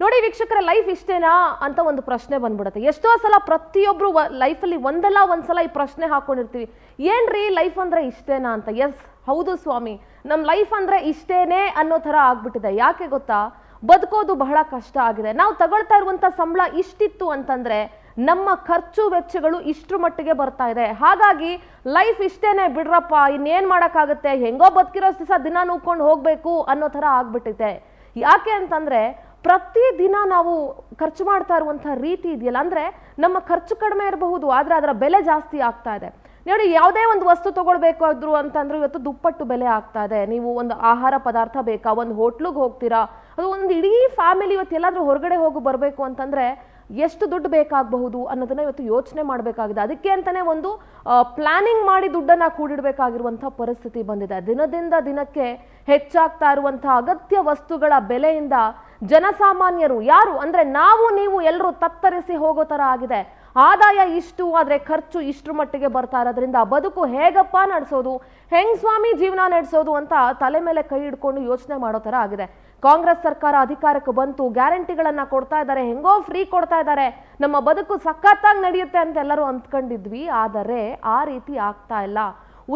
ನೋಡಿ ವೀಕ್ಷಕರ, ಲೈಫ್ ಇಷ್ಟೇನಾ ಅಂತ ಒಂದು ಪ್ರಶ್ನೆ ಬಂದ್ಬಿಡುತ್ತೆ. ಎಷ್ಟೋ ಸಲ ಪ್ರತಿಯೊಬ್ರು ಲೈಫಲ್ಲಿ ಒಂದಲ್ಲ ಒಂದ್ಸಲ ಈ ಪ್ರಶ್ನೆ ಹಾಕೊಂಡಿರ್ತೀವಿ, ಏನ್ರಿ ಲೈಫ್ ಅಂದ್ರೆ ಇಷ್ಟೇನಾ ಅಂತ. ಎಸ್, ಹೌದು ಸ್ವಾಮಿ, ನಮ್ಮ ಲೈಫ್ ಅಂದ್ರೆ ಇಷ್ಟೇನೆ ಅನ್ನೋ ತರ ಆಗ್ಬಿಟ್ಟಿದೆ. ಯಾಕೆ ಗೊತ್ತಾ, ಬದುಕೋದು ಬಹಳ ಕಷ್ಟ ಆಗಿದೆ. ನಾವು ತಗೊಳ್ತಾ ಇರುವಂತ ಸಂಬಳ ಇಷ್ಟಿತ್ತು ಅಂತಂದ್ರೆ ನಮ್ಮ ಖರ್ಚು ವೆಚ್ಚಗಳು ಇಷ್ಟ್ರ ಮಟ್ಟಿಗೆ ಬರ್ತಾ ಇದೆ. ಹಾಗಾಗಿ ಲೈಫ್ ಇಷ್ಟೇನೆ ಬಿಡ್ರಪ್ಪ, ಇನ್ನೇನ್ ಮಾಡಕ್ಕಾಗತ್ತೆ, ಹೆಂಗೋ ಬದುಕಿರೋ ದಿವಸ ದಿನ ನೂಕೊಂಡು ಹೋಗ್ಬೇಕು ಅನ್ನೋ ತರ ಆಗ್ಬಿಟ್ಟಿದೆ. ಯಾಕೆ ಅಂತಂದ್ರೆ ಪ್ರತಿದಿನ ನಾವು ಖರ್ಚು ಮಾಡ್ತಾ ಇರುವಂತಹ ರೀತಿ ಇದೆಯಲ್ಲ, ಅಂದ್ರೆ ನಮ್ಮ ಖರ್ಚು ಕಡಿಮೆ ಇರಬಹುದು, ಆದ್ರೆ ಅದರ ಬೆಲೆ ಜಾಸ್ತಿ ಆಗ್ತಾ ಇದೆ. ನೋಡಿ, ಯಾವುದೇ ಒಂದು ವಸ್ತು ತಗೊಳ್ಬೇಕಾದ್ರು ಅಂತಂದ್ರೆ ಇವತ್ತು ದುಪ್ಪಟ್ಟು ಬೆಲೆ ಆಗ್ತಾ ಇದೆ. ನೀವು ಒಂದು ಆಹಾರ ಪದಾರ್ಥ ಬೇಕಾ, ಒಂದು ಹೋಟ್ಲಿಗೆ ಹೋಗ್ತೀರಾ, ಅದು ಒಂದು ಇಡೀ ಫ್ಯಾಮಿಲಿ ಇವತ್ತು ಎಲ್ಲಾದ್ರೂ ಹೊರಗಡೆ ಹೋಗಿ ಬರಬೇಕು ಅಂತಂದ್ರೆ ಎಷ್ಟು ದುಡ್ಡು ಬೇಕಾಗಬಹುದು ಅನ್ನೋದನ್ನ ಇವತ್ತು ಯೋಚನೆ ಮಾಡಬೇಕಾಗಿದೆ. ಅದಕ್ಕೆ ಅಂತಾನೆ ಒಂದು ಪ್ಲಾನಿಂಗ್ ಮಾಡಿ ದುಡ್ಡನ್ನ ಕೂಡಿಡಬೇಕಾಗಿರುವಂತಹ ಪರಿಸ್ಥಿತಿ ಬಂದಿದೆ. ದಿನದಿಂದ ದಿನಕ್ಕೆ ಹೆಚ್ಚಾಗ್ತಾ ಇರುವಂತಹ ಅಗತ್ಯ ವಸ್ತುಗಳ ಬೆಲೆಯಿಂದ ಜನಸಾಮಾನ್ಯರು ಯಾರು ಅಂದ್ರೆ ನಾವು ನೀವು ಎಲ್ಲರೂ ತತ್ತರಿಸಿ ಹೋಗೋ ತರ ಆಗಿದೆ. ಆದಾಯ ಇಷ್ಟು ಆದ್ರೆ ಖರ್ಚು ಇಷ್ಟ್ರ ಮಟ್ಟಿಗೆ ಬರ್ತಾ ಇರೋದ್ರಿಂದ ಬದುಕು ಹೇಗಪ್ಪ ನಡೆಸೋದು, ಹೆಂಗ್ ಸ್ವಾಮಿ ಜೀವನ ನಡೆಸೋದು ಅಂತ ತಲೆ ಮೇಲೆ ಕೈ ಹಿಡ್ಕೊಂಡು ಯೋಚನೆ ಮಾಡೋ ತರ ಆಗಿದೆ. ಕಾಂಗ್ರೆಸ್ ಸರ್ಕಾರ ಅಧಿಕಾರಕ್ಕೆ ಬಂತು, ಗ್ಯಾರಂಟಿಗಳನ್ನ ಕೊಡ್ತಾ ಇದ್ದಾರೆ, ಹೆಂಗೋ ಫ್ರೀ ಕೊಡ್ತಾ ಇದ್ದಾರೆ, ನಮ್ಮ ಬದುಕು ಸಖತ್ತಾಗಿ ನಡೆಯುತ್ತೆ ಅಂತ ಎಲ್ಲರೂ ಅಂದ್ಕೊಂಡಿದ್ವಿ. ಆದರೆ ಆ ರೀತಿ ಆಗ್ತಾ ಇಲ್ಲ.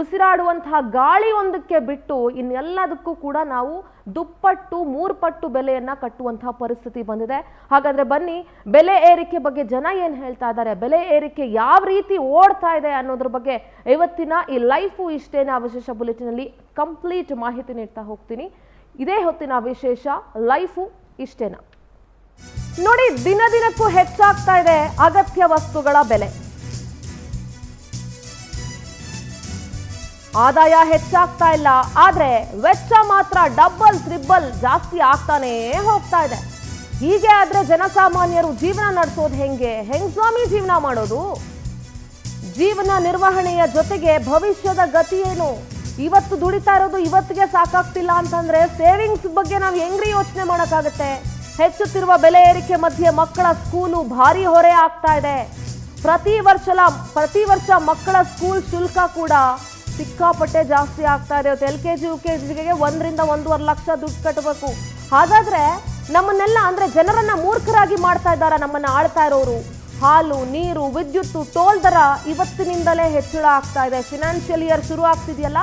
ಉಸಿರಾಡುವಂತಹ ಗಾಳಿ ಒಂದಕ್ಕೆ ಬಿಟ್ಟು ಇನ್ನೆಲ್ಲದಕ್ಕೂ ಕೂಡ ನಾವು ದುಪ್ಪಟ್ಟು ಮೂರ್ಪಟ್ಟು ಬೆಲೆಯನ್ನ ಕಟ್ಟುವಂತಹ ಪರಿಸ್ಥಿತಿ ಬಂದಿದೆ. ಹಾಗಾದ್ರೆ ಬನ್ನಿ, ಬೆಲೆ ಏರಿಕೆ ಬಗ್ಗೆ ಜನ ಏನ್ ಹೇಳ್ತಾ ಇದ್ದಾರೆ, ಬೆಲೆ ಏರಿಕೆ ಯಾವ ರೀತಿ ಓಡ್ತಾ ಇದೆ ಅನ್ನೋದ್ರ ಬಗ್ಗೆ ಇವತ್ತಿನ ಈ ಲೈಫು ಇಷ್ಟೇನಾ ವಿಶೇಷ ಬುಲೆಟಿನ್ ಅಲ್ಲಿ ಕಂಪ್ಲೀಟ್ ಮಾಹಿತಿ ನೀಡ್ತಾ ಹೋಗ್ತೀನಿ. ಇದೇ ಹೊತ್ತಿನ ವಿಶೇಷ ಲೈಫು ಇಷ್ಟೇನಾ. ನೋಡಿ, ದಿನ ದಿನಕ್ಕೂ ಹೆಚ್ಚಾಗ್ತಾ ಇದೆ ಅಗತ್ಯ ವಸ್ತುಗಳ ಬೆಲೆ. ಆದಾಯ ಹೆಚ್ಚಾಗ್ತಾ ಇಲ್ಲ, ಆದ್ರೆ ವೆಚ್ಚ ಮಾತ್ರ ಡಬಲ್ ಟ್ರಿಬಲ್ ಜಾಸ್ತಿ ಆಗ್ತಾನೇ ಹೋಗ್ತಾ ಇದೆ. ಹೀಗೆ ಆದ್ರೆ ಜನಸಾಮಾನ್ಯರು ಜೀವನ ನಡೆಸೋದು ಹೆಂಗ್ ಸ್ವಾಮಿ ಜೀವನ ಮಾಡೋದು? ಜೀವನ ನಿರ್ವಹಣೆಯ ಜೊತೆಗೆ ಭವಿಷ್ಯದ ಗತಿ ಏನು? ಇವತ್ತು ದುಡಿತಾ ಇರೋದು ಇವತ್ತಿಗೆ ಸಾಕಾಗ್ತಿಲ್ಲ ಅಂತಂದ್ರೆ ಸೇವಿಂಗ್ಸ್ ಬಗ್ಗೆ ನಾವು ಹೆಂಗ್ರಿ ಯೋಚನೆ ಮಾಡೋಕ್ಕಾಗತ್ತೆ? ಹೆಚ್ಚುತ್ತಿರುವ ಬೆಲೆ ಏರಿಕೆ ಮಧ್ಯೆ ಮಕ್ಕಳ ಸ್ಕೂಲು ಭಾರಿ ಹೊರೆ ಆಗ್ತಾ ಇದೆ. ಪ್ರತಿ ವರ್ಷ ಮಕ್ಕಳ ಸ್ಕೂಲ್ ಶುಲ್ಕ ಕೂಡ ಸಿಕ್ಕಾಪಟ್ಟೆ ಜಾಸ್ತಿ ಆಗ್ತಾ ಇದೆ. LKG UKGಗೆ 1 ರಿಂದ 1.5 ಲಕ್ಷ ದುಡ್ಡು ಕಟ್ಟಬೇಕು. ಹಾಗಾದ್ರೆ ನಮ್ಮನ್ನೆಲ್ಲ ಅಂದ್ರೆ ಜನರನ್ನ ಮೂರ್ಖರಾಗಿ ಮಾಡ್ತಾ ಇದ್ದಾರ ನಮ್ಮನ್ನ ಆಳ್ತಾ ಇರೋರು. ಹಾಲು, ನೀರು, ವಿದ್ಯುತ್, ಟೋಲ್ ದರ ಇವತ್ತಿನಿಂದಲೇ ಹೆಚ್ಚಳ ಆಗ್ತಾ ಇದೆ. ಫಿನಾನ್ಷಿಯಲ್ ಇಯರ್ ಶುರು ಆಗ್ತಿದೆಯಲ್ಲ,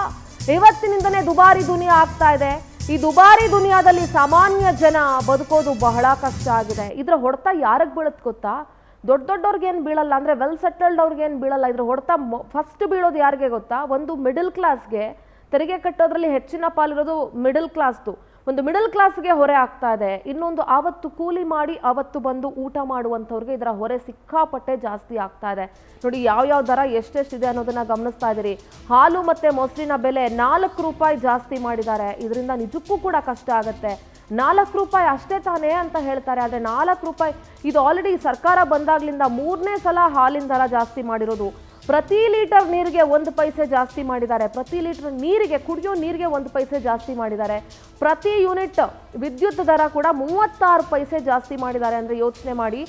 ಇವತ್ತಿನಿಂದನೇ ದುಬಾರಿ ದುನಿಯಾ ಆಗ್ತಾ ಇದೆ. ಈ ದುಬಾರಿ ದುನಿಯಾದಲ್ಲಿ ಸಾಮಾನ್ಯ ಜನ ಬದುಕೋದು ಬಹಳ ಕಷ್ಟ ಆಗಿದೆ. ಇದ್ರ ಹೊಡೆತ ಯಾರಿಗೆ ಬೀಳುತ್ತೆ ಗೊತ್ತಾ? ದೊಡ್ಡವ್ರಿಗೇನು ಬೀಳಲ್ಲ, ಅಂದ್ರೆ ವೆಲ್ ಸೆಟಲ್ಡ್ ಅವ್ರಿಗೇನು ಬೀಳಲ್ಲ. ಇದ್ರ ಹೊಡೆತ ಫಸ್ಟ್ ಬೀಳೋದು ಯಾರಿಗೆ ಗೊತ್ತಾ? ಒಂದು ಮಿಡಲ್ ಕ್ಲಾಸ್ಗೆ. ತೆರಿಗೆ ಕಟ್ಟೋದ್ರಲ್ಲಿ ಹೆಚ್ಚಿನ ಪಾಲಿರೋದು ಮಿಡಲ್ ಕ್ಲಾಸ್ದು. ಒಂದು ಮಿಡಲ್ ಕ್ಲಾಸ್ಗೆ ಹೊರೆ ಆಗ್ತಾ ಇದೆ. ಇನ್ನೊಂದು ಆವತ್ತು ಕೂಲಿ ಮಾಡಿ ಆವತ್ತು ಬಂದು ಊಟ ಮಾಡುವಂಥವ್ರಿಗೆ ಇದರ ಹೊರೆ ಸಿಕ್ಕಾಪಟ್ಟೆ ಜಾಸ್ತಿ ಆಗ್ತಾ ಇದೆ. ನೋಡಿ, ಯಾವ ದರ ಎಷ್ಟೆಷ್ಟಿದೆ ಅನ್ನೋದನ್ನ ಗಮನಿಸ್ತಾ ಇದ್ದೀರಿ. ಹಾಲು ಮತ್ತೆ ಮೊಸರಿನ ಬೆಲೆ 4 ರೂಪಾಯಿ ಜಾಸ್ತಿ ಮಾಡಿದ್ದಾರೆ. ಇದರಿಂದ ನಿಜಕ್ಕೂ ಕೂಡ ಕಷ್ಟ ಆಗುತ್ತೆ. 4 ರೂಪಾಯಿ ಅಷ್ಟೇ ತಾನೇ ಅಂತ ಹೇಳ್ತಾರೆ, ಆದರೆ 4 ರೂಪಾಯಿ ಇದು ಆಲ್ರೆಡಿ ಸರ್ಕಾರ ಬಂದಾಗ್ಲಿಂದ 3ನೇ ಸಲ ಹಾಲಿನ ದರ ಜಾಸ್ತಿ ಮಾಡಿರೋದು. ಪ್ರತಿ ಲೀಟರ್ ನೀರಿಗೆ 1 ಪೈಸೆ ಜಾಸ್ತಿ ಮಾಡಿದ್ದಾರೆ. ಪ್ರತಿ ಲೀಟರ್ ನೀರಿಗೆ, ಕುಡಿಯೋ ನೀರಿಗೆ 1 ಪೈಸೆ ಜಾಸ್ತಿ ಮಾಡಿದ್ದಾರೆ. ಪ್ರತಿ ಯೂನಿಟ್ ವಿದ್ಯುತ್ ದರ ಕೂಡ 36 ಪೈಸೆ ಜಾಸ್ತಿ ಮಾಡಿದ್ದಾರೆ. ಅಂದ್ರೆ ಯೋಚನೆ ಮಾಡಿ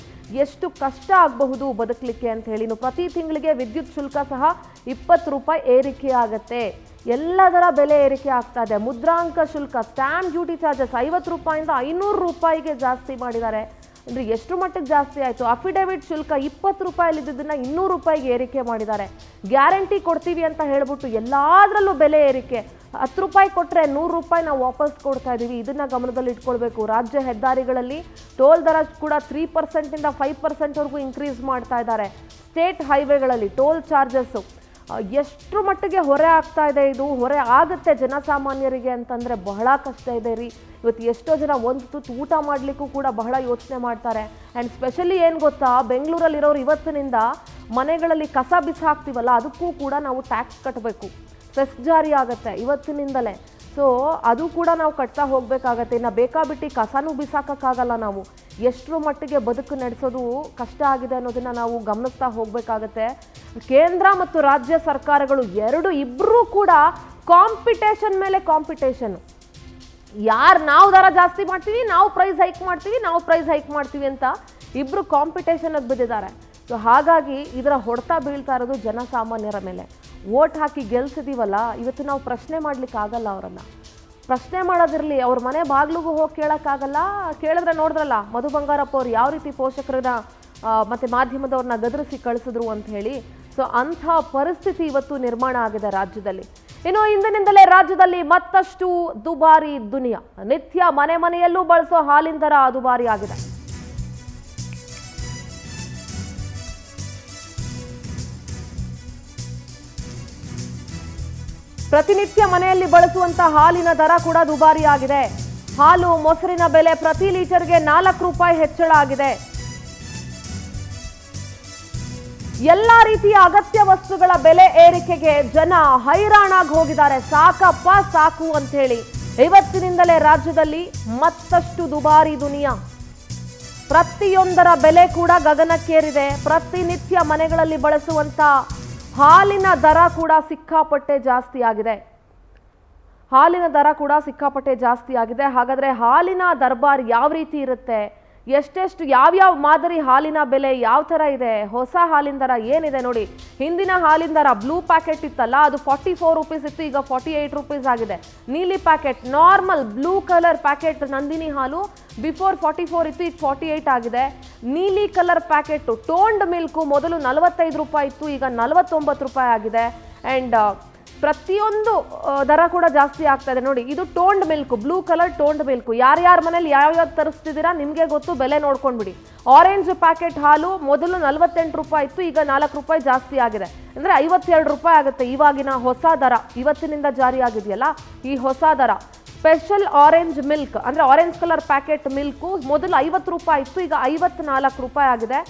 ಎಷ್ಟು ಕಷ್ಟ ಆಗಬಹುದು ಬದುಕಲಿಕ್ಕೆ ಅಂತ ಹೇಳಿ. ಪ್ರತಿ ತಿಂಗಳಿಗೆ ವಿದ್ಯುತ್ ಶುಲ್ಕ ಸಹ 20 ರೂಪಾಯಿ ಏರಿಕೆ ಆಗತ್ತೆ. ಎಲ್ಲದರ ಬೆಲೆ ಏರಿಕೆ ಆಗ್ತಾ ಇದೆ. ಮುದ್ರಾಂಕ ಶುಲ್ಕ, ಸ್ಟ್ಯಾಂಪ್ ಡ್ಯೂಟಿ ಚಾರ್ಜಸ್ 50 ರೂಪಾಯಿಂದ 500 ರೂಪಾಯಿಗೆ ಜಾಸ್ತಿ ಮಾಡಿದ್ದಾರೆ. ಅಂದ್ರೆ ಎಷ್ಟು ಮಟ್ಟಿಗೆ ಜಾಸ್ತಿ ಆಯ್ತು? ಅಫಿಡೇವಿಟ್ ಶುಲ್ಕ 20 ರೂಪಾಯಿಲಿದ್ದನ್ನ 200 ರೂಪಾಯಿಗೆ ಏರಿಕೆ ಮಾಡಿದ್ದಾರೆ. ಗ್ಯಾರಂಟಿ ಕೊಡ್ತೀವಿ ಅಂತ ಹೇಳ್ಬಿಟ್ಟು ಎಲ್ಲಾದ್ರಲ್ಲೂ ಬೆಲೆ ಏರಿಕೆ. 10 ರೂಪಾಯಿ ಕೊಟ್ರೆ 100 ರೂಪಾಯಿ ನಾವು ವಾಪಸ್ ಕೊಡ್ತಾ ಇದೀವಿ. ಇದನ್ನ ಗಮನದಲ್ಲಿ ಇಟ್ಕೊಳ್ಬೇಕು. ರಾಜ್ಯ ಹೆದ್ದಾರಿಗಳಲ್ಲಿ ಟೋಲ್ ದರ ಕೂಡ 3% ಇಂದ 5% ವರೆಗೂ ಇನ್ಕ್ರೀಸ್ ಮಾಡ್ತಾ ಇದ್ದಾರೆ. ಸ್ಟೇಟ್ ಹೈವೇಗಳಲ್ಲಿ ಟೋಲ್ ಚಾರ್ಜಸ್ ಎಷ್ಟು ಮಟ್ಟಿಗೆ ಹೊರೆ ಆಗ್ತಾ ಇದೆ. ಇದು ಹೊರೆ ಆಗುತ್ತೆ ಜನಸಾಮಾನ್ಯರಿಗೆ ಅಂತಂದ್ರೆ ಬಹಳ ಕಷ್ಟ ಇದೆ ರೀ. ಇವತ್ತು ಎಷ್ಟೋ ಜನ ಒಂದು ತುತ್ತು ಊಟ ಮಾಡ್ಲಿಕ್ಕೂ ಕೂಡ ಬಹಳ ಯೋಚನೆ ಮಾಡ್ತಾರೆ. ಆ್ಯಂಡ್ ಸ್ಪೆಷಲಿ ಏನು ಗೊತ್ತಾ, ಬೆಂಗಳೂರಲ್ಲಿರೋರು ಇವತ್ತಿನಿಂದ ಮನೆಗಳಲ್ಲಿ ಕಸ ಬಿಸಾಕ್ತೀವಲ್ಲ, ಅದಕ್ಕೂ ಕೂಡ ನಾವು ಟ್ಯಾಕ್ಸ್ ಕಟ್ಟಬೇಕು. ಸೆಸ್ ಜಾರಿ ಆಗುತ್ತೆ ಇವತ್ತಿನಿಂದಲೇ. ಸೊ ಅದು ಕೂಡ ನಾವು ಕಟ್ತಾ ಹೋಗ್ಬೇಕಾಗತ್ತೆ. ಇನ್ನು ಬೇಕಾಬಿಟ್ಟು ಕಸನೂ ಬಿಸಾಕಕ್ಕಾಗಲ್ಲ. ನಾವು ಎಷ್ಟರ ಮಟ್ಟಿಗೆ ಬದುಕು ನಡೆಸೋದು ಕಷ್ಟ ಆಗಿದೆ ಅನ್ನೋದನ್ನ ನಾವು ಗಮನಿಸ್ತಾ ಹೋಗ್ಬೇಕಾಗತ್ತೆ. ಕೇಂದ್ರ ಮತ್ತು ರಾಜ್ಯ ಸರ್ಕಾರಗಳು ಇಬ್ಬರೂ ಕೂಡ ಕಾಂಪಿಟೇಷನ್ ಮೇಲೆ ಕಾಂಪಿಟೇಷನ್. ನಾವು ದರ ಜಾಸ್ತಿ ಮಾಡ್ತೀವಿ, ನಾವು ಪ್ರೈಸ್ ಹೈಕ್ ಮಾಡ್ತೀವಿ ಅಂತ ಇಬ್ರು ಕಾಂಪಿಟೇಷನ್ ಬಿದ್ದಿದ್ದಾರೆ. ಸೊ ಹಾಗಾಗಿ ಇದರ ಹೊಡೆತ ಬೀಳ್ತಾ ಇರೋದು ಜನಸಾಮಾನ್ಯರ ಮೇಲೆ. ವೋಟ್ ಹಾಕಿ ಗೆಲ್ಸಿದೀವಲ್ಲ, ಇವತ್ತು ನಾವು ಪ್ರಶ್ನೆ ಮಾಡ್ಲಿಕ್ಕೆ ಆಗಲ್ಲ ಅವರನ್ನ. ಪ್ರಶ್ನೆ ಮಾಡೋದಿರಲಿ, ಅವ್ರ ಮನೆ ಬಾಗ್ಲಿಗೂ ಹೋಗಿ ಕೇಳೋಕ್ಕಾಗಲ್ಲ. ಕೇಳಿದ್ರೆ ನೋಡಿದ್ರಲ್ಲ ಮಧು ಬಂಗಾರಪ್ಪ ಅವ್ರು ಯಾವ ರೀತಿ ಪೋಷಕರನ್ನ ಮತ್ತು ಮಾಧ್ಯಮದವ್ರನ್ನ ಗದರಿಸಿ ಕಳಿಸಿದ್ರು ಅಂತ ಹೇಳಿ. ಸೊ ಅಂಥ ಪರಿಸ್ಥಿತಿ ಇವತ್ತು ನಿರ್ಮಾಣ ಆಗಿದೆ ರಾಜ್ಯದಲ್ಲಿ. ಇನ್ನು ಇಂದಿನಿಂದಲೇ ರಾಜ್ಯದಲ್ಲಿ ಮತ್ತಷ್ಟು ದುಬಾರಿ ದುನಿಯಾ. ನಿತ್ಯ ಮನೆ ಮನೆಯಲ್ಲೂ ಬಳಸೋ ಹಾಲಿನ ದರ ದುಬಾರಿ ಆಗಿದೆ. ಪ್ರತಿನಿತ್ಯ ಮನೆಯಲ್ಲಿ ಬಳಸುವಂತ ಹಾಲಿನ ದರ ಕೂಡ ದುಬಾರಿ ಆಗಿದೆ. ಹಾಲು ಮೊಸರಿನ ಬೆಲೆ ಪ್ರತಿ ಲೀಟರ್ಗೆ 4 ರೂಪಾಯಿ ಹೆಚ್ಚಳ ಆಗಿದೆ. ಎಲ್ಲಾ ರೀತಿಯ ಅಗತ್ಯ ವಸ್ತುಗಳ ಬೆಲೆ ಏರಿಕೆಗೆ ಜನ ಹೈರಾಣಾಗಿ ಹೋಗಿದ್ದಾರೆ. ಸಾಕಪ್ಪ ಸಾಕು ಅಂತ ಹೇಳಿ ಇವತ್ತಿನಿಂದಲೇ ರಾಜ್ಯದಲ್ಲಿ ಮತ್ತಷ್ಟು ದುಬಾರಿ ದುನಿಯಾ. ಪ್ರತಿಯೊಂದರ ಬೆಲೆ ಕೂಡ ಗಗನಕ್ಕೇರಿದೆ. ಪ್ರತಿನಿತ್ಯ ಮನೆಗಳಲ್ಲಿ ಬಳಸುವಂತ ಹಾಲಿನ ದರ ಕೂಡ ಸಿಕ್ಕಾಪಟ್ಟೆ ಜಾಸ್ತಿ ಆಗಿದೆ. ಹಾಗಾದ್ರೆ ಹಾಲಿನ ದರ್ಬಾರ್ ಯಾವ ರೀತಿ ಇರುತ್ತೆ, ಎಷ್ಟೆಷ್ಟು ಯಾವ್ಯಾವ ಮಾದರಿ ಹಾಲಿನ ಬೆಲೆ ಯಾವ ಥರ ಇದೆ, ಹೊಸ ಹಾಲಿನ ದರ ಏನಿದೆ ನೋಡಿ. ಹಿಂದಿನ ಹಾಲಿನ ದರ ಬ್ಲೂ ಪ್ಯಾಕೆಟ್ ಇತ್ತಲ್ಲ, ಅದು 44 ರೂಪೀಸ್ ಇತ್ತು, ಈಗ 48 ರೂಪೀಸ್ ಆಗಿದೆ. ನೀಲಿ packet normal blue colour packet Nandini ಹಾಲು ಬಿಫೋರ್ 44 ಇತ್ತು, ಈಗ 48 ಆಗಿದೆ. ನೀಲಿ ಕಲರ್ ಪ್ಯಾಕೆಟ್ ಟೋಂಡ್ ಮಿಲ್ಕು ಮೊದಲು 45 ರೂಪಾಯಿ ಇತ್ತು, ಈಗ 49 ರೂಪಾಯಿ ಆಗಿದೆ. ಆ್ಯಂಡ್ ಪ್ರತಿಯೊಂದು ದರ ಕೂಡ ಜಾಸ್ತಿ ಆಗ್ತಾ ಇದೆ ನೋಡಿ. ಇದು toned milk, blue colour toned milk. ಯಾರ್ಯಾರ ಮನೇಲಿ ಯಾವ್ಯಾವ್ದು ತರಿಸ್ತಿದ್ದೀರಾ ನಿಮಗೆ ಗೊತ್ತು, ಬೆಲೆ ನೋಡ್ಕೊಂಡ್ಬಿಡಿ. ಆರೆಂಜ್ ಪ್ಯಾಕೆಟ್ ಹಾಲು ಮೊದಲು 48 ರೂಪಾಯಿ ಇತ್ತು, ಈಗ 4 ರೂಪಾಯಿ ಜಾಸ್ತಿ ಆಗಿದೆ. ಅಂದರೆ 52 ರೂಪಾಯಿ ಆಗುತ್ತೆ ಇವಾಗಿನ ಹೊಸ ದರ. ಇವತ್ತಿನಿಂದ ಜಾರಿ ಆಗಿದೆಯಲ್ಲ ಈ ಹೊಸ ದರ. ಸ್ಪೆಷಲ್ ಆರೆಂಜ್ ಮಿಲ್ಕ್ ಅಂದರೆ ಆರೆಂಜ್ ಕಲರ್ ಪ್ಯಾಕೆಟ್ ಮಿಲ್ಕು ಮೊದಲು 50 ರೂಪಾಯಿ ಇತ್ತು, ಈಗ 54 ರೂಪಾಯಿ ಆಗಿದೆ.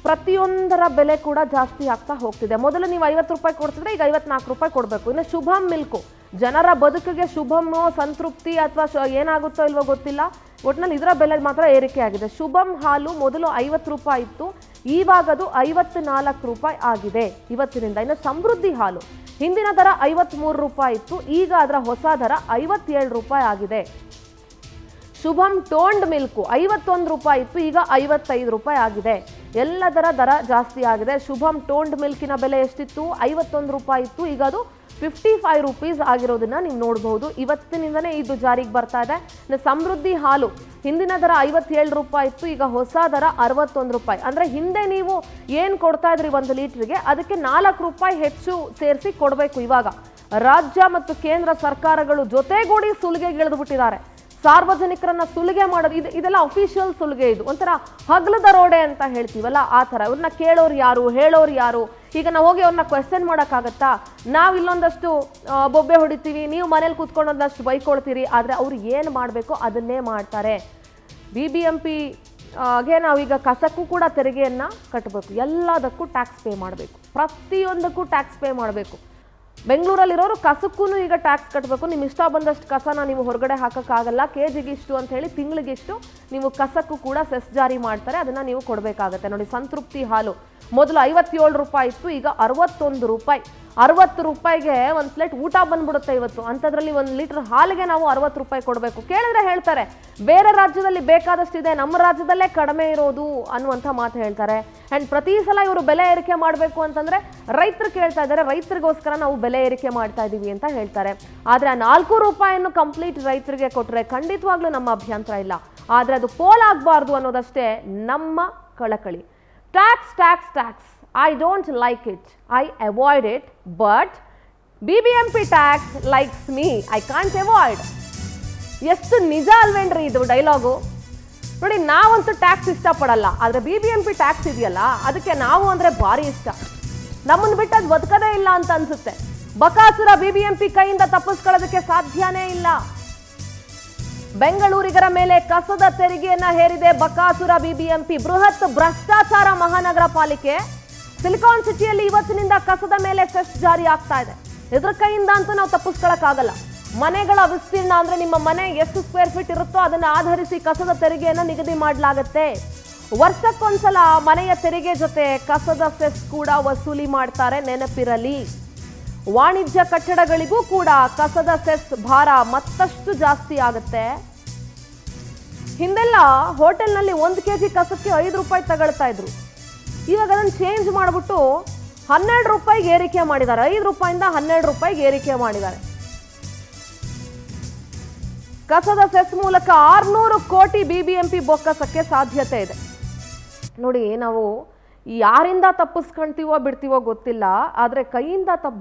ಪ್ರತಿಯೊಂದರ ಬೆಲೆ ಕೂಡ ಜಾಸ್ತಿ ಆಗ್ತಾ ಹೋಗ್ತಿದೆ. ಮೊದಲು ನೀವು 50 ರೂಪಾಯಿ ಕೊಡ್ತಿದ್ರೆ ಈಗ 54 ರೂಪಾಯಿ ಕೊಡಬೇಕು. ಇನ್ನು ಶುಭಂ ಮಿಲ್ಕು, ಜನರ ಬದುಕಿಗೆ ಶುಭಮೋ ಸಂತೃಪ್ತಿ ಅಥವಾ ಏನಾಗುತ್ತೋ ಇಲ್ವೋ ಗೊತ್ತಿಲ್ಲ, ಒಟ್ಟಿನಲ್ಲಿ ಇದರ ಬೆಲೆ ಮಾತ್ರ ಏರಿಕೆ ಆಗಿದೆ. ಶುಭಂ ಹಾಲು ಮೊದಲು 50 ರೂಪಾಯಿ ಇತ್ತು, ಇವಾಗ ಅದು 54 ರೂಪಾಯಿ ಆಗಿದೆ ಇವತ್ತಿನಿಂದ. ಇನ್ನು ಸಮೃದ್ಧಿ ಹಾಲು ಹಿಂದಿನ ದರ 53 ರೂಪಾಯಿ ಇತ್ತು, ಈಗ ಅದರ ಹೊಸ ದರ 57 ರೂಪಾಯಿ ಆಗಿದೆ. ಶುಭಂ ಟೋಂಡ್ ಮಿಲ್ಕು 51 ರೂಪಾಯಿ ಇತ್ತು, ಈಗ 55 ರೂಪಾಯಿ ಆಗಿದೆ. ಎಲ್ಲದರ ದರ ಜಾಸ್ತಿ ಆಗಿದೆ. ಶುಭಂ ಟೋಂಡ್ ಮಿಲ್ಕಿನ ಬೆಲೆ ಎಷ್ಟಿತ್ತು, 51 ರೂಪಾಯಿ ಇತ್ತು, ಈಗ ಅದು 55 ರೂಪೀಸ್ ಆಗಿರೋದನ್ನ ನೀವು ನೋಡಬಹುದು. ಇವತ್ತಿನಿಂದನೇ ಇದು ಜಾರಿಗೆ ಬರ್ತಾ ಇದೆ. ಸಮೃದ್ಧಿ ಹಾಲು ಹಿಂದಿನ ದರ 57 ರೂಪಾಯಿ ಇತ್ತು, ಈಗ ಹೊಸ ದರ 61 ರೂಪಾಯಿ. ಅಂದರೆ ಹಿಂದೆ ನೀವು ಏನು ಕೊಡ್ತಾ ಇದ್ರಿ 1 ಲೀಟ್ರಿಗೆ, ಅದಕ್ಕೆ 4 ರೂಪಾಯಿ ಹೆಚ್ಚು ಸೇರಿಸಿ ಕೊಡಬೇಕು. ಇವಾಗ ರಾಜ್ಯ ಮತ್ತು ಕೇಂದ್ರ ಸರ್ಕಾರಗಳು ಜೊತೆಗೂಡಿ ಸುಲಿಗೆಗಿಳಿದು ಬಿಟ್ಟಿದ್ದಾರೆ. ಸಾರ್ವಜನಿಕರನ್ನ ಸುಲಿಗೆ ಮಾಡೋದು ಇದೆಲ್ಲ ಅಫಿಷಿಯಲ್ ಸುಲಿಗೆ. ಇದು ಒಂಥರ ಹಗಲು ದರೋಡೆ ಅಂತ ಹೇಳ್ತೀವಲ್ಲ, ಆ ಥರ. ಇವ್ರನ್ನ ಕೇಳೋರು ಯಾರು, ಹೇಳೋರು ಯಾರು? ಈಗ ನಾವು ಹೋಗಿ ಅವ್ರನ್ನ ಕ್ವೆಶ್ಚನ್ ಮಾಡೋಕ್ಕಾಗತ್ತಾ? ನಾವು ಇಲ್ಲೊಂದಷ್ಟು ಬೊಬ್ಬೆ ಹೊಡಿತೀವಿ, ನೀವು ಮನೇಲಿ ಕೂತ್ಕೊಂಡು ಒಂದಷ್ಟು ಬೈಕೊಳ್ತೀರಿ, ಆದರೆ ಅವ್ರು ಏನು ಮಾಡಬೇಕು ಅದನ್ನೇ ಮಾಡ್ತಾರೆ. BBMPಗೆ ನಾವೀಗ ಕಸಕ್ಕೂ ಕೂಡ ತೆರಿಗೆಯನ್ನು ಕಟ್ಟಬೇಕು, ಎಲ್ಲದಕ್ಕೂ ಟ್ಯಾಕ್ಸ್ ಪೇ ಮಾಡಬೇಕು, ಪ್ರತಿಯೊಂದಕ್ಕೂ ಟ್ಯಾಕ್ಸ್ ಪೇ ಮಾಡಬೇಕು. ಬೆಂಗಳೂರಲ್ಲಿರೋರು ಕಸಕ್ಕೂ ಈಗ ಟ್ಯಾಕ್ಸ್ ಕಟ್ಟಬೇಕು. ನಿಮ್ಮ ಇಷ್ಟ ಬಂದಷ್ಟು ಕಸನ ನೀವು ಹೊರಗಡೆ ಹಾಕೋಕ್ಕಾಗಲ್ಲ. ಕೆಜಿಗೆ ಇಷ್ಟು ಅಂತ ಹೇಳಿ ತಿಂಗಳಿಗಿಷ್ಟು ನೀವು ಕಸಕ್ಕೂ ಕೂಡ ಸೆಸ್ ಜಾರಿ ಮಾಡ್ತಾರೆ, ಅದನ್ನು ನೀವು ಕೊಡಬೇಕಾಗತ್ತೆ ನೋಡಿ. ಸಂತೃಪ್ತಿ ಹಾಲು ಮೊದಲು 57 ರೂಪಾಯಿ ಇತ್ತು, ಈಗ 61 ರೂಪಾಯಿ. 60 ರೂಪಾಯಿಗೆ ಒಂದು ಪ್ಲೇಟ್ ಊಟ ಬಂದ್ಬಿಡುತ್ತೆ ಇವತ್ತು. ಅಂಥದ್ರಲ್ಲಿ 1 ಲೀಟರ್ ಹಾಲಿಗೆ ನಾವು 60 ರೂಪಾಯಿ ಕೊಡಬೇಕು. ಕೇಳಿದ್ರೆ ಹೇಳ್ತಾರೆ ಬೇರೆ ರಾಜ್ಯದಲ್ಲಿ ಬೇಕಾದಷ್ಟಿದೆ, ನಮ್ಮ ರಾಜ್ಯದಲ್ಲೇ ಕಡಿಮೆ ಇರೋದು ಅನ್ನುವಂಥ ಮಾತು ಹೇಳ್ತಾರೆ. ಆ್ಯಂಡ್ ಪ್ರತಿ ಸಲ ಇವರು ಬೆಲೆ ಏರಿಕೆ ಮಾಡಬೇಕು ಅಂತಂದರೆ ರೈತರು ಕೇಳ್ತಾ ಇದ್ದಾರೆ, ರೈತರಿಗೋಸ್ಕರ ನಾವು ಬೆಲೆ ಏರಿಕೆ ಮಾಡ್ತಾ ಇದ್ದೀವಿ ಅಂತ ಹೇಳ್ತಾರೆ. ಆದರೆ ಆ 4 ರೂಪಾಯಿಯನ್ನು ಕಂಪ್ಲೀಟ್ ರೈತರಿಗೆ ಕೊಟ್ಟರೆ ಖಂಡಿತವಾಗ್ಲೂ ನಮ್ಮ ಅಭ್ಯಂತರ ಇಲ್ಲ. ಆದರೆ ಅದು ಪೋಲಾಗಬಾರ್ದು ಅನ್ನೋದಷ್ಟೇ ನಮ್ಮ ಕಳಕಳಿ. Tax tax tax, I don't like it, I avoid it, but BBMP tax likes me, I can't avoid. ಎಷ್ಟು ನಿಜ ಅಲ್ವೇನ್ರಿ ಇದು ಡೈಲಾಗು ನೋಡಿ. ನಾವಂತೂ ಟ್ಯಾಕ್ಸ್ ಇಷ್ಟಪಡಲ್ಲ, ಆದರೆ BBMP ಟ್ಯಾಕ್ಸ್ ಇದೆಯಲ್ಲ ಅದಕ್ಕೆ ನಾವು ಅಂದರೆ ಭಾರಿ ಇಷ್ಟ. ನಮ್ಮನ್ನು ಬಿಟ್ಟು ಅದು ಬದುಕದೇ ಇಲ್ಲ ಅಂತ ಅನ್ಸುತ್ತೆ. ಬಕಾಸುರ BBMP ಕೈಯಿಂದ ತಪ್ಪಿಸ್ಕೊಳ್ಳೋದಕ್ಕೆ ಸಾಧ್ಯನೇ ಇಲ್ಲ. ಬೆಂಗಳೂರಿಗರ ಮೇಲೆ ಕಸದ ತೆರಿಗೆಯನ್ನ ಹೇರಿದೆ ಬಕಾಸುರ BBMP. ಬೃಹತ್ ಭ್ರಷ್ಟಾಚಾರ ಮಹಾನಗರ ಪಾಲಿಕೆ. ಸಿಲಿಕಾನ್ ಸಿಟಿಯಲ್ಲಿ ಇವತ್ತಿನಿಂದ ಕಸದ ಮೇಲೆ ಸೆಸ್ ಜಾರಿ ಆಗ್ತಾ ಇದೆ. ಇದ್ರ ಕೈಯಿಂದ ಅಂತೂ ನಾವು ತಪ್ಪಿಸ್ಕೊಳಕ್ಕಾಗಲ್ಲ. ಮನೆಗಳ ವಿಸ್ತೀರ್ಣ ಅಂದ್ರೆ ನಿಮ್ಮ ಮನೆ ಎಷ್ಟು ಸ್ಕ್ವೇರ್ ಫೀಟ್ ಇರುತ್ತೋ ಅದನ್ನ ಆಧರಿಸಿ ಕಸದ ತೆರಿಗೆಯನ್ನ ನಿಗದಿ ಮಾಡಲಾಗುತ್ತೆ. ವರ್ಷಕ್ಕೊಂದ್ಸಲ ಮನೆಯ ತೆರಿಗೆ ಜೊತೆ ಕಸದ ಸೆಸ್ ಕೂಡ ವಸೂಲಿ ಮಾಡ್ತಾರೆ, ನೆನಪಿರಲಿ. ವಾಣಿಜ್ಯ ಕಟ್ಟಡಗಳಿಗೂ ಕೂಡ ಕಸದ ಸೆಸ್ ಭಾರ ಮತ್ತಷ್ಟು ಜಾಸ್ತಿ ಆಗುತ್ತೆ. ಹಿಂದೆಲ್ಲ ಹೋಟೆಲ್ನಲ್ಲಿ 1 kg ಕಸಕ್ಕೆ 5 ರೂಪಾಯಿ ತಗೊಳ್ತಾ ಇದ್ರು. ಇವಾಗ ಅದನ್ನು ಚೇಂಜ್ ಮಾಡಿಬಿಟ್ಟು 12 ರೂಪಾಯಿಗೆ ಏರಿಕೆ ಮಾಡಿದ್ದಾರೆ. 5 ರೂಪಾಯಿಂದ 12 ರೂಪಾಯಿಗೆ ಏರಿಕೆ ಮಾಡಿದ್ದಾರೆ. ಕಸದ ಸೆಸ್ ಮೂಲಕ 600 ಕೋಟಿ ಬಿಬಿಎಂಪಿ ಬೊಕ್ಕಸಕ್ಕೆ ಸಾಧ್ಯತೆ ಇದೆ. ನೋಡಿ, ನಾವು ಯಾರಿಂದ ತಪ್ಪಿಸ್ಕೊಳ್ತೀವೋ ಬಿಡ್ತೀವೋ ಗೊತ್ತಿಲ್ಲ, ಆದರೆ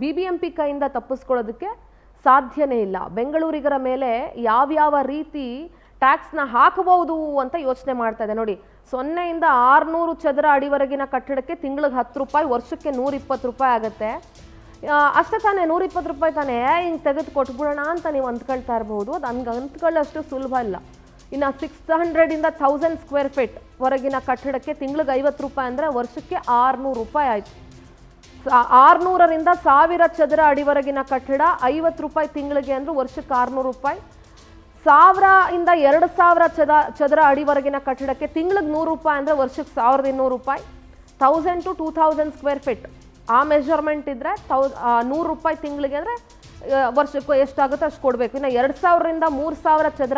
ಬಿಬಿಎಂಪಿ ಕೈಯಿಂದ ತಪ್ಪಿಸ್ಕೊಳ್ಳೋದಕ್ಕೆ ಸಾಧ್ಯನೇ ಇಲ್ಲ. ಬೆಂಗಳೂರಿಗರ ಮೇಲೆ ಯಾವ್ಯಾವ ರೀತಿ ಟ್ಯಾಕ್ಸ್ನ ಹಾಕಬಹುದು ಅಂತ ಯೋಚನೆ ಮಾಡ್ತಾ ಇದೆ. ನೋಡಿ, 0ಯಿಂದ 600 ಚದರ ಅಡಿವರೆಗಿನ ಕಟ್ಟಡಕ್ಕೆ ತಿಂಗಳಿಗೆ 10 ರೂಪಾಯಿ, ವರ್ಷಕ್ಕೆ 120 ರೂಪಾಯಿ ಆಗುತ್ತೆ. ಅಷ್ಟೇ ತಾನೇ, 120 ರೂಪಾಯಿ ತಾನೇ ಹಿಂಗೆ ತೆಗೆದು ಕೊಟ್ಬಿಡೋಣ ಅಂತ ನೀವು ಅಂದ್ಕೊಳ್ತಾ ಇರಬಹುದು. ಅದು ಹಂಗೆ ಅಂದ್ಕೊಳ್ಳೋಷ್ಟು ಸುಲಭ ಇಲ್ಲ. ಇನ್ನು 600ಇಂದ 1000 ಸ್ಕ್ವೇರ್ ಫೀಟ್ ವರೆಗಿನ ಕಟ್ಟಡಕ್ಕೆ ತಿಂಗಳಿಗೆ 50 ರೂಪಾಯಿ ಅಂದರೆ ವರ್ಷಕ್ಕೆ 600 ರೂಪಾಯಿ ಆಯಿತು. 600ರಿಂದ 1000 ಚದರ ಅಡಿವರೆಗಿನ ಕಟ್ಟಡ 50 ರೂಪಾಯಿ ತಿಂಗಳಿಗೆ ಅಂದರೆ ವರ್ಷಕ್ಕೆ 600 ರೂಪಾಯಿ. 1000ಇಂದ 2000 ಚದರ ಅಡಿವರೆಗಿನ ಕಟ್ಟಡಕ್ಕೆ ತಿಂಗಳಿಗೆ 100 ರೂಪಾಯಿ ಅಂದರೆ ವರ್ಷಕ್ಕೆ 1200 ರೂಪಾಯಿ. 1000 to 2000 ಸ್ಕ್ವೇರ್ ಫೀಟ್ ಆ ಮೆಜರ್ಮೆಂಟ್ ಇದ್ದರೆ 100 ರೂಪಾಯಿ ತಿಂಗಳಿಗೆ ಅಂದರೆ ವರ್ಷಕ್ಕೂ ಎಷ್ಟಾಗುತ್ತೆ ಅಷ್ಟು ಕೊಡಬೇಕು. ಇನ್ನು 2000ರಿಂದ 3000 ಚದರ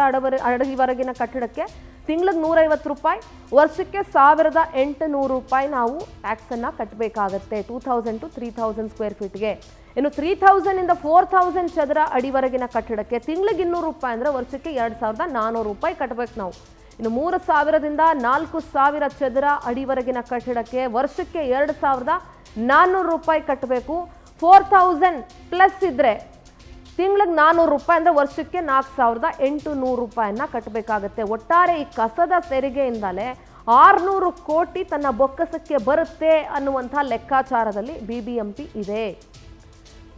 ಅಡಿವರೆಗಿನ ಕಟ್ಟಡಕ್ಕೆ ತಿಂಗಳಿಗೆ 150 ರೂಪಾಯಿ, ವರ್ಷಕ್ಕೆ 1800 ರೂಪಾಯಿ ನಾವು ಟ್ಯಾಕ್ಸನ್ನು ಕಟ್ಟಬೇಕಾಗತ್ತೆ 2000 to 3000 ಸ್ಕ್ವೇರ್ ಫೀಟ್ಗೆ. ಇನ್ನು 3000ಇಂದ 4000 ಚದರ ಅಡಿವರೆಗಿನ ಕಟ್ಟಡಕ್ಕೆ ತಿಂಗಳಿಗೆ 200 ರೂಪಾಯಿ ಅಂದರೆ ವರ್ಷಕ್ಕೆ 2400 ರೂಪಾಯಿ ಕಟ್ಟಬೇಕು ನಾವು. ಇನ್ನು 3000ದಿಂದ 4000 ಚದರ ಅಡಿವರೆಗಿನ ಕಟ್ಟಡಕ್ಕೆ ವರ್ಷಕ್ಕೆ 2400 ರೂಪಾಯಿ ಕಟ್ಟಬೇಕು. 4000 ಪ್ಲಸ್ ಇದ್ದರೆ ತಿಂಗಳಿಗೆ 400 ರೂಪಾಯಿ ಅಂದರೆ ವರ್ಷಕ್ಕೆ 4800 ರೂಪಾಯಿನ ಕಟ್ಟಬೇಕಾಗತ್ತೆ. ಒಟ್ಟಾರೆ ಈ ಕಸದ ತೆರಿಗೆಯಿಂದಲೇ 600 ಕೋಟಿ ತನ್ನ ಬೊಕ್ಕಸಕ್ಕೆ ಬರುತ್ತೆ ಅನ್ನುವಂಥ ಲೆಕ್ಕಾಚಾರದಲ್ಲಿ ಬಿಬಿಎಂಪಿ ಇದೆ.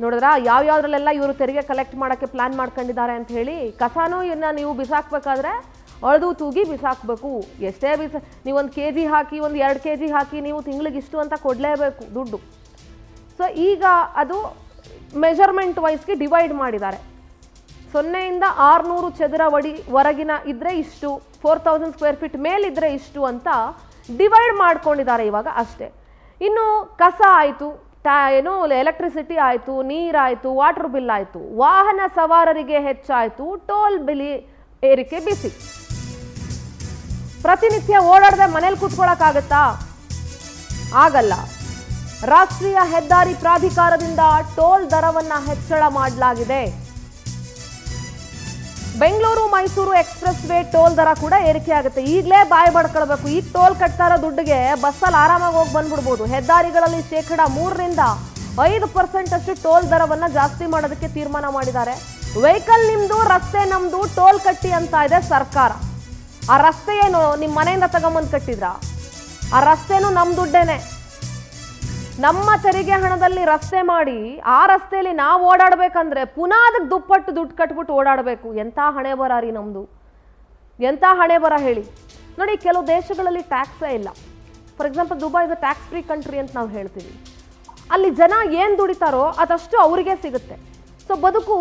ನೋಡಿದ್ರಾ ಯಾವ್ಯಾವ್ದ್ರಲ್ಲೆಲ್ಲ ಇವರು ತೆರಿಗೆ ಕಲೆಕ್ಟ್ ಮಾಡೋಕ್ಕೆ ಪ್ಲಾನ್ ಮಾಡ್ಕೊಂಡಿದ್ದಾರೆ ಅಂತ ಹೇಳಿ. ಕಸನೂ ಇನ್ನು ನೀವು ಬಿಸಾಕಬೇಕಾದ್ರೆ ಅಳ್ದು ತೂಗಿ ಬಿಸಾಕಬೇಕು. ಎಷ್ಟೇ ನೀವೊಂದು kg ಹಾಕಿ, ಒಂದು 2 kg ಹಾಕಿ, ನೀವು ತಿಂಗಳಿಗೆ ಇಷ್ಟು ಅಂತ ಕೊಡಲೇಬೇಕು ದುಡ್ಡು. ಸೊ ಈಗ ಅದು ಮೆಜರ್ಮೆಂಟ್ ವೈಸ್ಗೆ ಡಿವೈಡ್ ಮಾಡಿದ್ದಾರೆ. 0ಯಿಂದ 600 ಚದರ ಹೊರಗಿನ ಇದ್ದರೆ ಇಷ್ಟು, 4000 ಸ್ಕ್ವೇರ್ ಫೀಟ್ ಮೇಲಿದ್ರೆ ಇಷ್ಟು ಅಂತ ಡಿವೈಡ್ ಮಾಡ್ಕೊಂಡಿದ್ದಾರೆ ಇವಾಗ ಅಷ್ಟೇ. ಇನ್ನು ಕಸ ಆಯಿತು, ಎಲೆಕ್ಟ್ರಿಸಿಟಿ ಆಯಿತು, ನೀರಾಯಿತು, ವಾಟರ್ ಬಿಲ್ ಆಯಿತು, ವಾಹನ ಸವಾರರಿಗೆ ಹೆಚ್ಚಾಯಿತು, ಟೋಲ್ ಬಿಲ್ ಏರಿಕೆ ಬಿಸಿ. ಪ್ರತಿನಿತ್ಯ ಓಡಾಡದೆ ಮನೇಲಿ ಕೂತ್ಕೊಳ್ಳೋಕ್ಕಾಗತ್ತಾ? ಆಗಲ್ಲ. ರಾಷ್ಟ್ರೀಯ ಹೆದ್ದಾರಿ ಪ್ರಾಧಿಕಾರದಿಂದ ಟೋಲ್ ದರವನ್ನ ಹೆಚ್ಚಳ ಮಾಡಲಾಗಿದೆ. Bengaluru Mysuru express way toll ದರ ಕೂಡ ಏರಿಕೆ ಆಗುತ್ತೆ. ಈಗಲೇ ಬಾಯಿ ಬಡ್ಕೊಳ್ಬೇಕು. ಈಗ ಟೋಲ್ ಕಟ್ತಾ ಇರೋ ದುಡ್ಡಿಗೆ ಬಸ್ಸಲ್ಲಿ ಆರಾಮಾಗಿ ಹೋಗಿ ಬಂದ್ಬಿಡ್ಬೋದು. ಹೆದ್ದಾರಿಗಳಲ್ಲಿ 3ರಿಂದ 5% ಅಷ್ಟು ಟೋಲ್ ದರವನ್ನ ಜಾಸ್ತಿ ಮಾಡೋದಕ್ಕೆ ತೀರ್ಮಾನ ಮಾಡಿದ್ದಾರೆ. ವೆಹಿಕಲ್ ನಿಮ್ದು, ರಸ್ತೆ ನಮ್ದು, ಟೋಲ್ ಕಟ್ಟಿ ಅಂತ ಇದೆ ಸರ್ಕಾರ. ಆ ರಸ್ತೆ ಏನು ನಿಮ್ಮ ಮನೆಯಿಂದ ತಗೊಂಬಂದು ಕಟ್ಟಿದ್ರ? ಆ ರಸ್ತೆನೂ ನಮ್ಮ ದುಡ್ಡೇನೆ, ನಮ್ಮ ತೆರಿಗೆ ಹಣದಲ್ಲಿ ರಸ್ತೆ ಮಾಡಿ ಆ ರಸ್ತೆಯಲ್ಲಿ ನಾವು ಓಡಾಡಬೇಕಂದ್ರೆ ಪುನಃ ಅದಕ್ಕೆ ದುಪ್ಪಟ್ಟು ದುಡ್ಡು ಕಟ್ಬಿಟ್ಟು ಓಡಾಡಬೇಕು. ಎಂಥ ಹಣೆ ಬರ ರೀ ನಮ್ಮದು, ಎಂಥ ಹಣೆ ಬರ ಹೇಳಿ. ನೋಡಿ, ಕೆಲವು ದೇಶಗಳಲ್ಲಿ ಟ್ಯಾಕ್ಸೇ ಇಲ್ಲ. For example Dubai is a tax free country ಅಂತ ನಾವು ಹೇಳ್ತೀವಿ. ಅಲ್ಲಿ ಜನ ಏನು ದುಡಿತಾರೋ ಅದಷ್ಟು ಅವರಿಗೆ ಸಿಗುತ್ತೆ. ಸೊ ಬದುಕು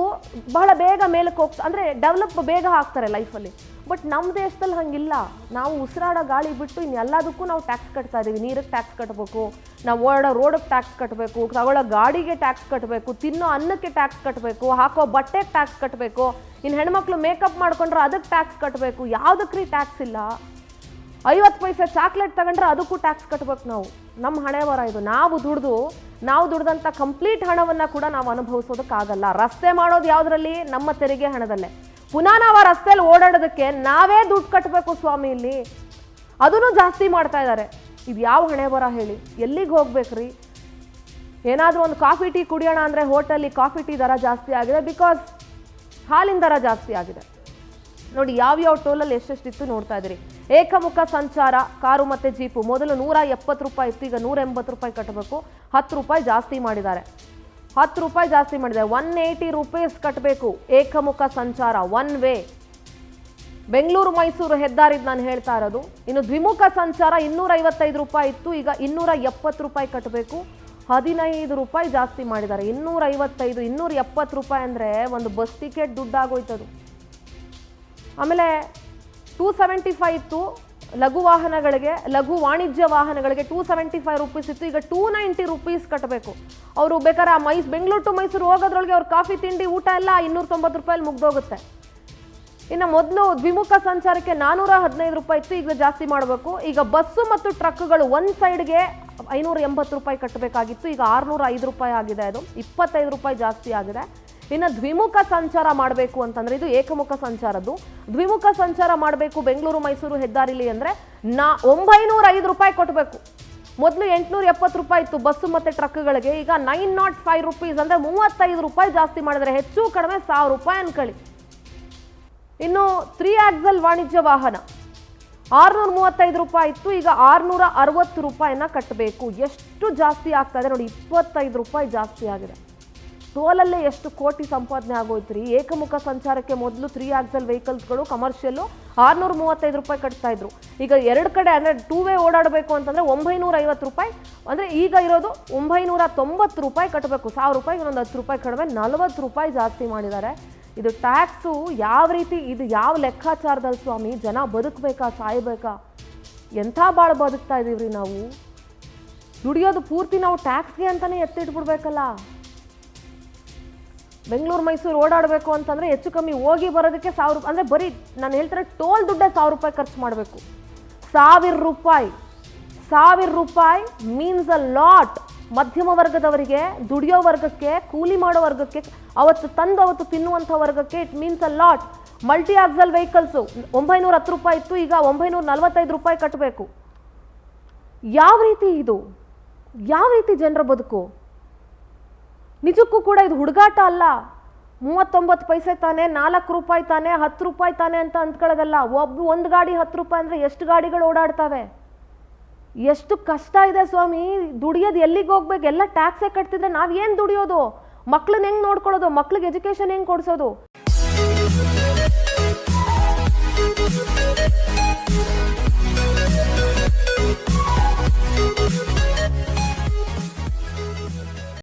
ಬಹಳ ಬೇಗ ಮೇಲಕ್ಕೆ ಹೋಗ್ತಾ, ಅಂದರೆ ಡೆವಲಪ್ ಬೇಗ ಆಗ್ತಾರೆ ಲೈಫಲ್ಲಿ. ಬಟ್ ನಮ್ಮ ದೇಶದಲ್ಲಿ ಹಂಗಿಲ್ಲ. ನಾವು ಉಸಿರಾಡೋ ಗಾಳಿ ಬಿಟ್ಟು ಇನ್ನೆಲ್ಲದಕ್ಕೂ ನಾವು ಟ್ಯಾಕ್ಸ್ ಕಟ್ತಾ ಇದ್ದೀವಿ. ನೀರಿಗೆ ಟ್ಯಾಕ್ಸ್ ಕಟ್ಟಬೇಕು, ನಾವು ಓಡಾಡೋ ರೋಡಿಗೆ ಟ್ಯಾಕ್ಸ್ ಕಟ್ಟಬೇಕು, ತಗೊಳ್ಳೋ ಗಾಡಿಗೆ ಟ್ಯಾಕ್ಸ್ ಕಟ್ಟಬೇಕು, ತಿನ್ನೋ ಅನ್ನಕ್ಕೆ ಟ್ಯಾಕ್ಸ್ ಕಟ್ಟಬೇಕು, ಹಾಕೋ ಬಟ್ಟೆಗೆ ಟ್ಯಾಕ್ಸ್ ಕಟ್ಟಬೇಕು, ಇನ್ನು ಹೆಣ್ಮಕ್ಳು ಮೇಕಪ್ ಮಾಡ್ಕೊಂಡ್ರೆ ಅದಕ್ಕೆ ಟ್ಯಾಕ್ಸ್ ಕಟ್ಟಬೇಕು. ಯಾವುದಕ್ಕೆ ಟ್ಯಾಕ್ಸ್ ಇಲ್ಲ? 50 ಪೈಸೆ ಚಾಕ್ಲೇಟ್ ತಗೊಂಡ್ರೆ ಅದಕ್ಕೂ ಟ್ಯಾಕ್ಸ್ ಕಟ್ಟಬೇಕು ನಾವು. ನಮ್ಮ ಹಣೆ ಬರ ಇದು. ನಾವು ದುಡ್ದಂಥ ಕಂಪ್ಲೀಟ್ ಹಣವನ್ನು ಕೂಡ ನಾವು ಅನುಭವಿಸೋದಕ್ಕಾಗಲ್ಲ. ರಸ್ತೆ ಮಾಡೋದು ಯಾವುದರಲ್ಲಿ? ನಮ್ಮ ತೆರಿಗೆ ಹಣದಲ್ಲೇ. ಪುನಃ ನಾವು ಆ ರಸ್ತೆಯಲ್ಲಿ ಓಡಾಡೋದಕ್ಕೆ ನಾವೇ ದುಡ್ಡು ಕಟ್ಟಬೇಕು ಸ್ವಾಮಿ. ಇಲ್ಲಿ ಅದನ್ನು ಜಾಸ್ತಿ ಮಾಡ್ತಾ ಇದ್ದಾರೆ. ಇದು ಯಾವ ಹಣೆ ಬರ ಹೇಳಿ? ಎಲ್ಲಿಗೆ ಹೋಗ್ಬೇಕ್ರಿ? ಏನಾದರೂ ಒಂದು ಕಾಫಿ ಟೀ ಕುಡಿಯೋಣ ಅಂದರೆ ಹೋಟೆಲ್ಲಿ ಕಾಫಿ ಟೀ ದರ ಜಾಸ್ತಿ ಆಗಿದೆ, ಬಿಕಾಸ್ ಹಾಲಿನ ದರ ಜಾಸ್ತಿ ಆಗಿದೆ. ನೋಡಿ, ಯಾವ್ಯಾವ ಟೋಲಲ್ಲಿ ಎಷ್ಟೆಷ್ಟಿತ್ತು ನೋಡ್ತಾ ಇದ್ದೀರಿ. ಏಕಮುಖ ಸಂಚಾರ ಕಾರು ಮತ್ತು ಜೀಪು ಮೊದಲು 170 ರೂಪಾಯಿ ಇತ್ತು, ಈಗ 180 ರೂಪಾಯಿ ಕಟ್ಟಬೇಕು. 10 ರೂಪಾಯಿ ಜಾಸ್ತಿ ಮಾಡಿದ್ದಾರೆ. 10 ರೂಪಾಯಿ ಜಾಸ್ತಿ ಮಾಡಿದ್ದಾರೆ. 180 ರೂಪೀಸ್ ಕಟ್ಟಬೇಕು ಏಕಮುಖ ಸಂಚಾರ, ಒನ್ ವೇ. ಬೆಂಗಳೂರು ಮೈಸೂರು ಹೆದ್ದಾರಿದು ನಾನು ಹೇಳ್ತಾ ಇರೋದು. ಇನ್ನು ದ್ವಿಮುಖ ಸಂಚಾರ 255 ರೂಪಾಯಿ ಇತ್ತು, ಈಗ 270 ರೂಪಾಯಿ ಕಟ್ಟಬೇಕು. 15 ರೂಪಾಯಿ ಜಾಸ್ತಿ ಮಾಡಿದ್ದಾರೆ. 255, 270 ರೂಪಾಯಿ ಅಂದರೆ ಒಂದು ಬಸ್ ಟಿಕೆಟ್ ದುಡ್ಡಾಗೋಯ್ತದು. ಆಮೇಲೆ 275 ಇತ್ತು ಲಘು ವಾಹನಗಳಿಗೆ, ಲಘು ವಾಣಿಜ್ಯ ವಾಹನಗಳಿಗೆ 275 ರೂಪೀಸ್ ಇತ್ತು, ಈಗ 290 ರೂಪೀಸ್ ಕಟ್ಟಬೇಕು. ಅವರು ಬೇಕಾದ್ರೆ ಬೆಂಗಳೂರು ಟು ಮೈಸೂರು ಹೋಗೋದ್ರೊಳಗೆ ಅವ್ರ ಕಾಫಿ ತಿಂಡಿ ಊಟ ಎಲ್ಲ 290 ರೂಪಾಯಲ್ಲಿ ಮುಗ್ದೋಗುತ್ತೆ. ಇನ್ನು ಮೊದಲು ದ್ವಿಮುಖ ಸಂಚಾರಕ್ಕೆ 415 ರೂಪಾಯಿ ಇತ್ತು, ಈಗ ಜಾಸ್ತಿ ಮಾಡಬೇಕು. ಈಗ ಬಸ್ಸು ಮತ್ತು ಟ್ರಕ್ಗಳು ಒಂದು ಸೈಡ್ಗೆ 580 ರೂಪಾಯಿ ಕಟ್ಟಬೇಕಾಗಿತ್ತು, ಈಗ 605 ರೂಪಾಯಿ ಆಗಿದೆ. ಅದು 25 ರೂಪಾಯಿ ಜಾಸ್ತಿ ಆಗಿದೆ. ಇನ್ನು ದ್ವಿಮುಖ ಸಂಚಾರ ಮಾಡಬೇಕು ಅಂತಂದ್ರೆ ಇದು ಏಕಮುಖ ಸಂಚಾರದ್ದು. ದ್ವಿಮುಖ ಸಂಚಾರ ಮಾಡಬೇಕು ಬೆಂಗಳೂರು ಮೈಸೂರು ಹೆದ್ದಾರಿಲಿ ಅಂದ್ರೆ 905 ರೂಪಾಯಿ ಕೊಟ್ಟಬೇಕು. ಮೊದಲು 870 ರೂಪಾಯಿ ಇತ್ತು ಬಸ್ಸು ಮತ್ತೆ ಟ್ರಕ್ಗಳಿಗೆ, ಈಗ 905 ರುಪೀಸ್ ಅಂದ್ರೆ 35 ರೂಪಾಯಿ ಜಾಸ್ತಿ ಮಾಡಿದ್ರೆ, ಹೆಚ್ಚು ಕಡಿಮೆ 1000 ರೂಪಾಯಿ ಅನ್ಕೊಳ್ಳಿ. ಇನ್ನು 3 ಆಕ್ಸಲ್ ವಾಣಿಜ್ಯ ವಾಹನ 635 ರೂಪಾಯಿ ಇತ್ತು, ಈಗ 660 ರೂಪಾಯಿನ ಕಟ್ಟಬೇಕು. ಎಷ್ಟು ಜಾಸ್ತಿ ಆಗ್ತಾ ಇದೆ ನೋಡಿ, 25 ರೂಪಾಯಿ ಜಾಸ್ತಿ ಆಗಿದೆ. ಟೋಲಲ್ಲೇ ಎಷ್ಟು ಕೋಟಿ ಸಂಪಾದನೆ ಆಗೋಯ್ತು. ಏಕಮುಖ ಸಂಚಾರಕ್ಕೆ ಮೊದಲು 3 ಆಕ್ಸಲ್ ವೆಹಿಕಲ್ಸ್ಗಳು ಕಮರ್ಷಿಯಲ್ಲು 635 ರೂಪಾಯಿ ಕಟ್ತಾ ಇದ್ರು. ಈಗ ಎರಡು ಕಡೆ ಅಂದರೆ 2 ವೇ ಓಡಾಡಬೇಕು ಅಂತಂದರೆ 950 ರೂಪಾಯಿ, ಅಂದರೆ ಈಗ ಇರೋದು 990 ರೂಪಾಯಿ ಕಟ್ಟಬೇಕು. 1000 ರೂಪಾಯಿ ಇನ್ನೊಂದು 10 ರೂಪಾಯಿ ಕಡಿಮೆ 40 ರೂಪಾಯಿ ಜಾಸ್ತಿ ಮಾಡಿದ್ದಾರೆ. ಇದು ಟ್ಯಾಕ್ಸು ಯಾವ ರೀತಿ, ಇದು ಯಾವ ಲೆಕ್ಕಾಚಾರದಲ್ಲಿ ಸ್ವಾಮಿ? ಜನ ಬದುಕಬೇಕಾ ಸಾಯಬೇಕಾ? ಎಂಥ ಭಾಳ ಬದುಕ್ತಾ ಇದೀವ್ರಿ ನಾವು. ದುಡಿಯೋದು ಪೂರ್ತಿ ನಾವು ಟ್ಯಾಕ್ಸ್ಗೆ ಅಂತಲೇ ಎತ್ತಿಟ್ಬಿಡ್ಬೇಕಲ್ಲ. ಬೆಂಗಳೂರು ಮೈಸೂರು ಓಡಾಡಬೇಕು ಅಂತಂದರೆ ಹೆಚ್ಚು ಕಮ್ಮಿ ಹೋಗಿ ಬರೋದಕ್ಕೆ 1000 ರೂಪಾಯಿ, ಅಂದರೆ ಬರೀ ನಾನು ಹೇಳ್ತಾರೆ ಟೋಲ್ ದುಡ್ಡೇ 1000 ರೂಪಾಯಿ ಖರ್ಚು ಮಾಡಬೇಕು. 1000 ರೂಪಾಯಿ ಮೀನ್ಸ್ ಅ ಲಾಟ್. ಮಧ್ಯಮ ವರ್ಗದವರಿಗೆ, ದುಡಿಯೋ ವರ್ಗಕ್ಕೆ, ಕೂಲಿ ಮಾಡೋ ವರ್ಗಕ್ಕೆ, ಅವತ್ತು ತಿನ್ನುವಂಥ ವರ್ಗಕ್ಕೆ it means a lot. Multi axle vehicles 910 ರೂಪಾಯಿ ಇತ್ತು, ಈಗ 945 ರೂಪಾಯಿ ಕಟ್ಟಬೇಕು. ಯಾವ ರೀತಿ ಇದು? ಯಾವ ರೀತಿ ಜನರ ಬದುಕು? ನಿಜಕ್ಕೂ ಕೂಡ ಇದು ಹುಡುಗಾಟ ಅಲ್ಲ. 39 ಪೈಸೆ ತಾನೆ, 4 ರೂಪಾಯಿ ತಾನೆ, 10 ರೂಪಾಯಿ ತಾನೆ ಅಂತ ಅಂದ್ಕೊಳ್ಳೋದಲ್ಲ. ಒಂದು ಗಾಡಿ 10 ರೂಪಾಯಿ ಅಂದರೆ ಎಷ್ಟು ಗಾಡಿಗಳು ಓಡಾಡ್ತವೆ? ಎಷ್ಟು ಕಷ್ಟ ಇದೆ ಸ್ವಾಮಿ. ದುಡಿಯೋದು ಎಲ್ಲಿಗೆ ಹೋಗ್ಬೇಕು? ಎಲ್ಲ ಟ್ಯಾಕ್ಸೇ ಕಟ್ತಿದ್ರೆ ನಾವೇನು ದುಡಿಯೋದು? ಮಕ್ಳನ್ನ ಹೆಂಗೆ ನೋಡ್ಕೊಳ್ಳೋದು? ಮಕ್ಳಿಗೆ ಎಜುಕೇಷನ್ ಹೆಂಗೆ ಕೊಡಿಸೋದು?